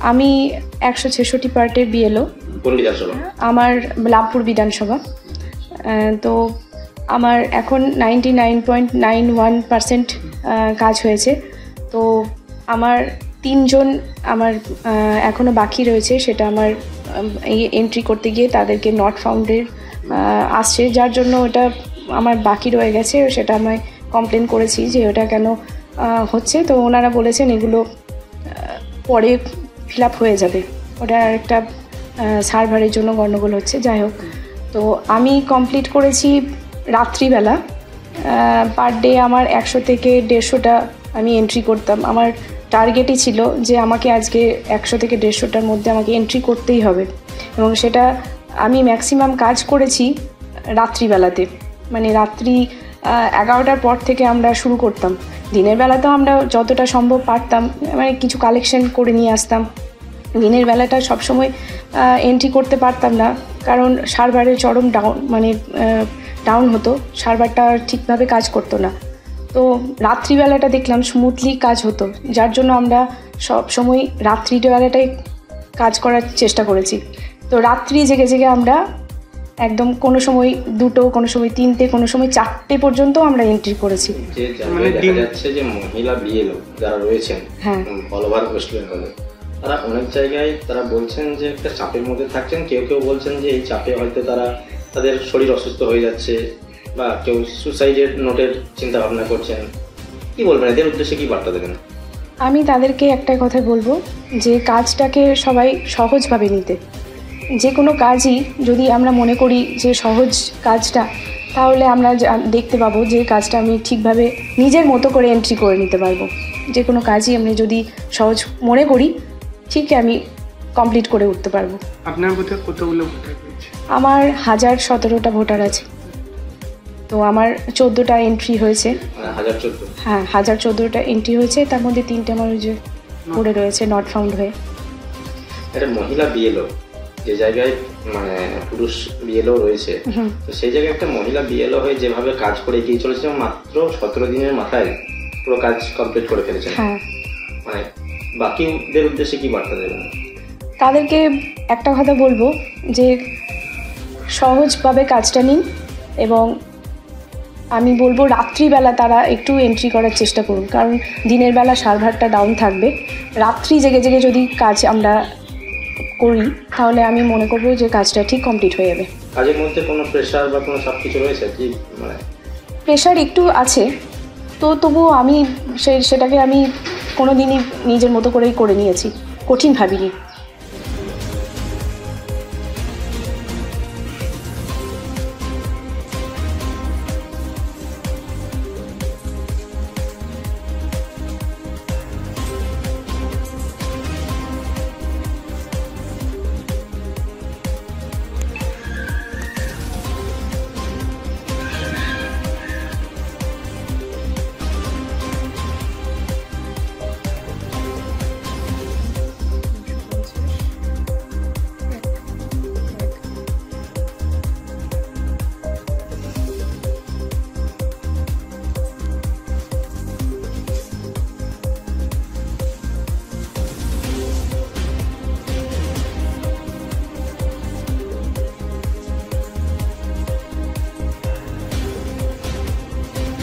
আমি 166 পার্টের বিএলও। কোন বিধানসভা? আমার লাভপুর বিধানসভা। তো আমার এখন 99.91% কাজ হয়েছে। তো আমার 3 জন আমার এখনও বাকি রয়েছে, সেটা আমার এন্ট্রি করতে গিয়ে তাদেরকে নট ফাউন্ডের আসছে, যার জন্য ওটা আমার বাকি রয়ে গেছে। সেটা আমি কমপ্লেন করেছি যে ওটা কেন হচ্ছে। তো ওনারা বলেছেন এগুলো পরে ফিল আপ হয়ে যাবে, ওটা একটা সার্ভারের জন্য গণ্ডগোল হচ্ছে। যাই হোক, তো আমি কমপ্লিট করেছি রাত্রিবেলা। পার ডে আমার 100 থেকে 150টা আমি এন্ট্রি করতাম। আমার টার্গেটই ছিল যে আমাকে আজকে 100 থেকে 150টার মধ্যে আমাকে এন্ট্রি করতেই হবে, এবং সেটা আমি ম্যাক্সিমাম কাজ করেছি রাত্রিবেলাতে। মানে রাত্রি 11টার পর থেকে আমরা শুরু করতাম। দিনের বেলাতেও আমরা যতটা সম্ভব পারতাম, মানে কিছু কালেকশন করে নিয়ে আসতাম। দিনের বেলাটা সবসময় এন্ট্রি করতে পারতাম না, কারণ সার্ভারের চরম ডাউন হতো, সার্ভারটা ঠিকভাবে কাজ করতো না। তো রাত্রিবেলাটা দেখলাম স্মুথলি কাজ হতো, যার জন্য আমরা সবসময় রাত্রিবেলাটাই কাজ করার চেষ্টা করেছি। তো রাত্রি জেগে জেগে আমরা একদম কোনো সময় 2টো, কোনো সময় 3টে, কোনো সময় 4টে পর্যন্ত আমরা এন্ট্রি করেছি। মানে দেখা যাচ্ছে যে মহিলা বিএলও যারা রয়েছেন অল ওভার ওয়েস্ট বেঙ্গলে, তারা অনেক জায়গায় তারা বলছেন যে একটা চাপের মধ্যে থাকছেন। কেউ কেউ বলছেন যে এই চাপে হয়তো তাদের শরীর অসুস্থ হয়ে যাচ্ছে, বা কেউ সুসাইডের নোটের চিন্তা ভাবনা করছেন। কি বলবেন, এদের উদ্দেশ্যে কি বার্তা দেবেন? আমি তাদেরকে একটা কথা বলবো যে কাজটাকে সবাই সহজভাবে নিতে। যে কোনো কাজই যদি আমরা মনে করি যে সহজ কাজটা, তাহলে আমরা দেখতে পাবো যে কাজটা আমি ঠিকভাবে নিজের মতো করে এন্ট্রি করে নিতে পারবো। যে কোনো কাজই আমি যদি সহজ মনে করি, ঠিক আমি কমপ্লিট করে উঠতে পারবো। আপনার কোথায় কতগুলো ভোটার রয়েছে? আমার 1017টা ভোটার আছে। তো আমার 14টা এন্ট্রি হয়েছে। 1014? হ্যাঁ, 1014টা এন্ট্রি হয়েছে, তার মধ্যে 3টে আমার ওই যে পড়ে রয়েছে নট ফাউন্ড হয়ে। এটা মহিলা বিএলও যে জায়গায় মানে পুরুষ বিএলও রয়েছে, তো সেই জায়গায় একটা মহিলা বিএলও হয়ে যেভাবে কাজ করে এগিয়ে চলেছে, মাত্র 17 দিনের মাথায় পুরো কাজ কমপ্লিট করে ফেলেছেন। হ্যাঁ, মানে বাকিদের উদ্দেশ্যে কি বার্তা দেবেন? তাদেরকে একটা কথা বলবো যে সহজভাবে কাজটা নিন, এবং আমি বলবো রাত্রিবেলা তারা একটু এন্ট্রি করার চেষ্টা করুন, কারণ দিনের বেলা সার্ভারটা ডাউন থাকবে। রাত্রি জেগে জেগে যদি কাজ আমরা করি, তাহলে আমি মনে করবো যে কাজটা ঠিক কমপ্লিট হয়ে যাবে। কাজের মধ্যে কোনো প্রেশার বা কোনো সব কিছু রয়েছে কি? মানে প্রেশার একটু আছে, তো তবুও আমি সেটাকে আমি কোনো দিনই নিজের মতো করেই করে নিয়েছি, কঠিন ভাবিনি।